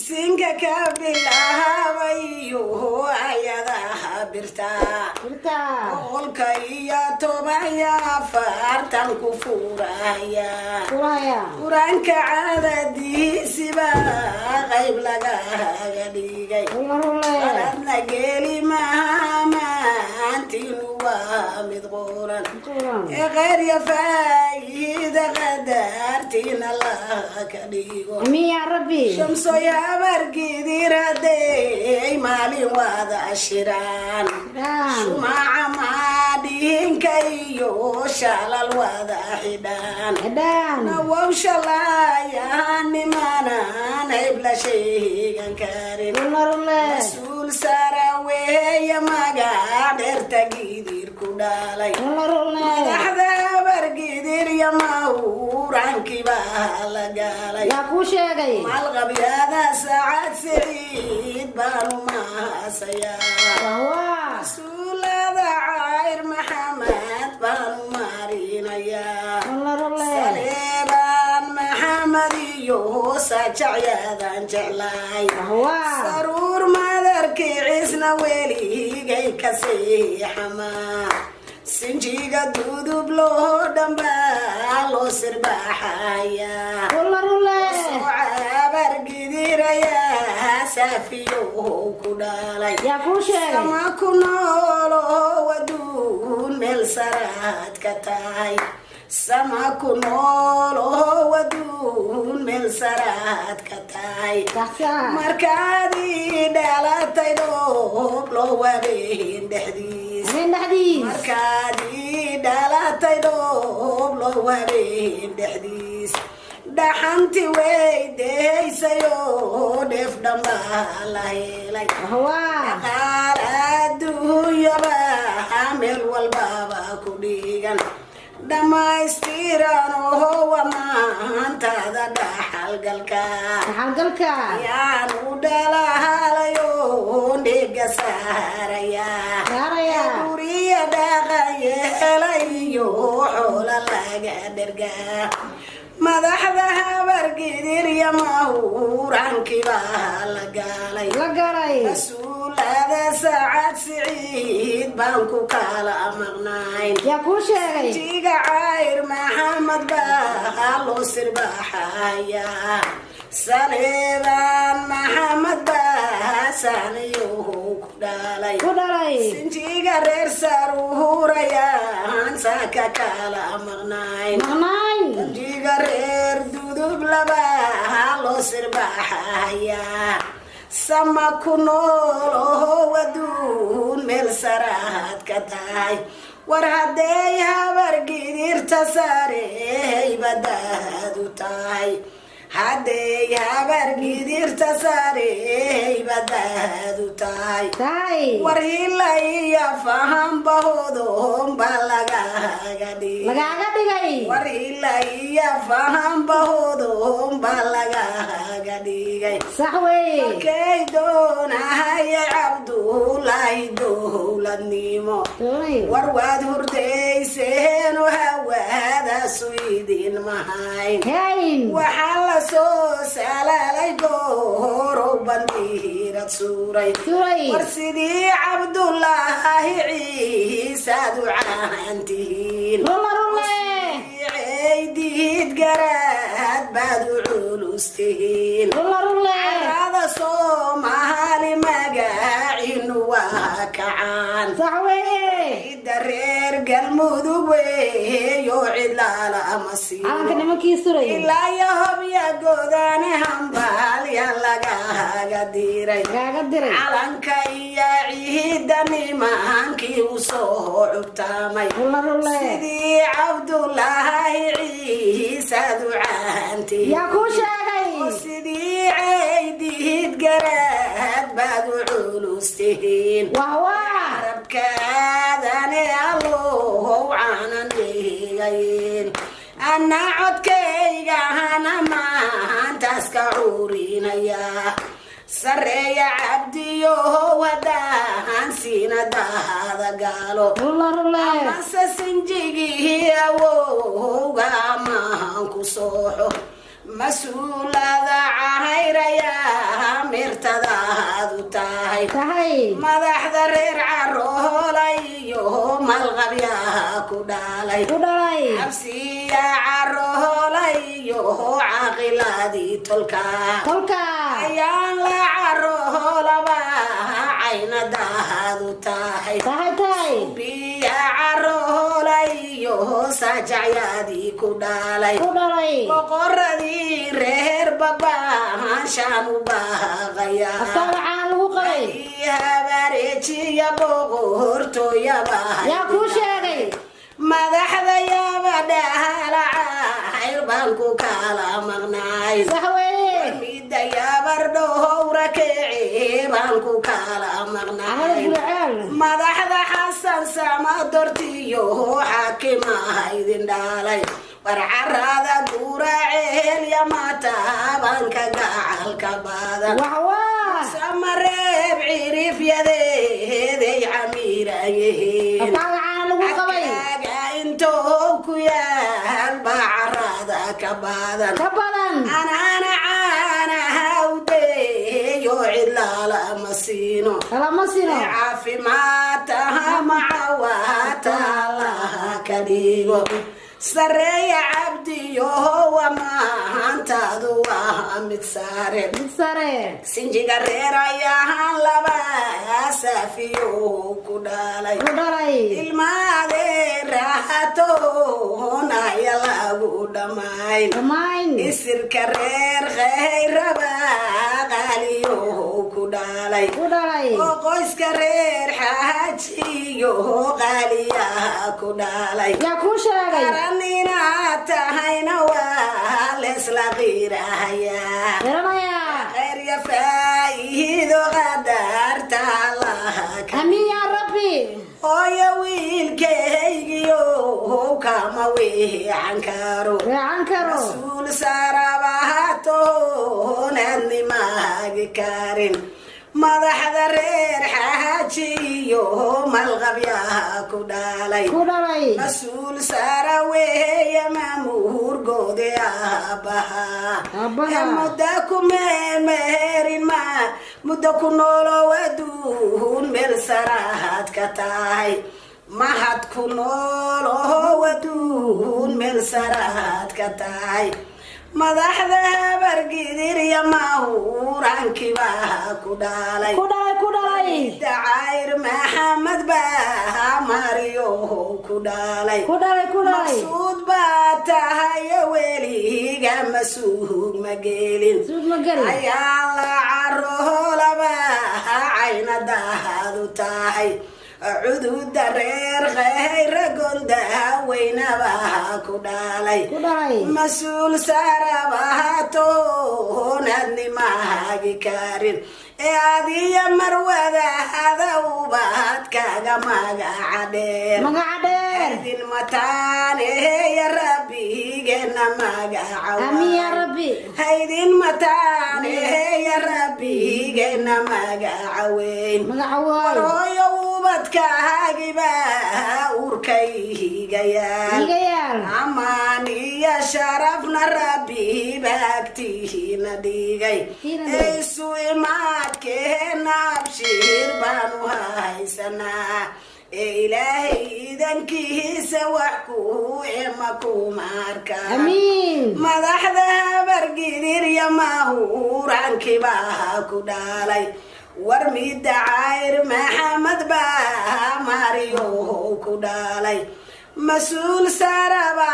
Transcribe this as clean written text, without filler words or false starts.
sinka kabilahabayo ayadaha birta qolka iyo tobaya fartan ku furaya quraanka caadadiisiba qayb laga dhigay qaladna geli mahamantiinu waa mid quran ee khayr ya faa'iida qadartina la ka dhigo ya rabbi shamso ya bargidirade maalin wada ashiraan shumaca maadhiinka iyo shalal wada xidhaan nawow shalaayanimanan hebla sheegan karin mas-uul saraweeya magac dheerta gidir ku dhalay madaxda bargidir ya mawrankibaa la galay malqabyada saacad siciid baanu maasayaa rasuulada cayr maxamed baanu marinayaa saleebaan maxamed iyo sajacyadan jeclay saruur madarkii cisna weligay ka seexamaa sinjiga dudub loo dhambaa loo sirbaaxaya bargidiraya safiyo ku dhalay sama ku noolo waduun meel saraad ka tahay sama ku noolo waduun meel saraad ka tahay markaadii dhalatay dhoob loo wabeen dhexdiis markaadii dhalatay dhoob loo wabeen dhexdiis dhaxanti weydeysayo dheef dhambaa la helay dhaqaal adduunyaba meel walbaba ku dhigan dhammaystiran ohowa maantaada dhaxalgalka yaanu dhalahalayo dhiga saaraya guriya dhaqan yeelayo xoola laga dhergaa madaxda habargidir ya mawrankibaa la galay mas-uulada saacad siciid baan ku kala maqnayn jiga cayr maxamed baa loo sirbaaxaya saleebaan maxamed baa saaniyohu ku dhalay sinjiga reer saruurayaan saaka kala maqnayn sinjiga reer dudub laba loo sirbaaxaya sama ku nool oo waduun meel saraad ka tahay war hadday habargidirta sarey badaadu tahay hadday habargidirta sarey badaadu tahay war hilaya fahanbahoodon baa lagaga dhigay war hilaya fahanbahoodon baa lagaga dhigay markay doonahaya cabdullaahi dowladnimo war waad hurdayseenu hawaadaasu idin mahayn waxaa la soo salaalay goorow bandiirad suuray war sidii cabdullaahi ciisaad u caantihiin ciidid garaad baad u culustihiin carada soomaali magaciinu waa kacaan ida reer galmudug weeyo cidlaala ama ilaa iyo hobya goodane hambaalya lagaga diray calanka iyo ciida nimaankii u soo cubtaamay sidii cabdullaahi ciisaad u caantihiin sidii ceydid garaad baad u culustihiin arabkaadane allow caanan dhigayn ana codkayga hana maantaas ka cuurinaya sareeya cabdiyo wadaan siinadaada gaalo amase sinjigii awowga amahan ku sooxo mas-uulada cahayraya madaxda reer caroolayo malqabyaa ku dhalay absiya caroolayo caqiladii tolka ayaan la caroolaba caynadaadu tahay biya caroolayo sajacyadii ku dhalay boqoradii reer babaan shaan u baaqaya habareejiya boqortooyaba madaxda yaba dhaalacayr baan ku kala maqnaay mida yabar dhowra kece baan ku kala maqnaay madaxda xasan samadortiyo xaakimaha idin dhalay war carada guraceel yamata baan ka gacalka badan samareeb cirifyadeeday camiirayehiin agaaga intoo ku yaal baa carada ka badan anaana caanahawdeeyo cidlaala ma siino caafimaadtaha macawaataalaha ka dhigo sareeya cabdiyo wamahantaadu waa mid saare sinjiga reer ayaan laba saafiyo ku dhalay ilmaadee raahatoonaya lagu dhammayn isirka reer khayraba qaaliyo ku dhalay oo qoyska reer xaajiyo qaaliyaa ku dhalay inaad tahayna waa leesla qiirahayaa khayr ya faa'iido qadarta allaha hooyo wiilkaygiyo kama weecan karo rasuul sarabahatoonaadnimaagi karin madaxda reer xaajiyo malqabyaa ku dhalay mas-uul sara weeye maamuurgoode aabbaha mudda ku meelmeherin ma muddo ku noolow aduun meel sarahaad ka tahay mahad ku noolow aduun meel sarahaad ka tahay madaxda habargidir iyo mahuurankibaa ku dhalay dacayr maxamed baa mariyo ku dhalay maqsuud baa tahayo weliga masuug ma gelin ayaan la caroolaba caynadaadu tahay cududa reer khayra gondaha weynaba ku dhalay mas-uul sarabahatoonaadnimaagi karin ee adiya marwada hadawbaad kaga magaca dheer idin mataaneeya rabbigeenna magaca haydin mataaneeya rabbigeenna magaca weyn warhooyo ubadkaagiba urkayhigayaal amaan iyo sharafna rabbi baagtihiina dhigay isu imaadkeena abshiir baanu haysanaa ee ilaahay idankiisa wax ku ema kuma arkaa madaxda habargidir iyo mahuurankibaa ku dhalay war mida cayr maxamed baa mariyo ku dhalay mas-uul saraba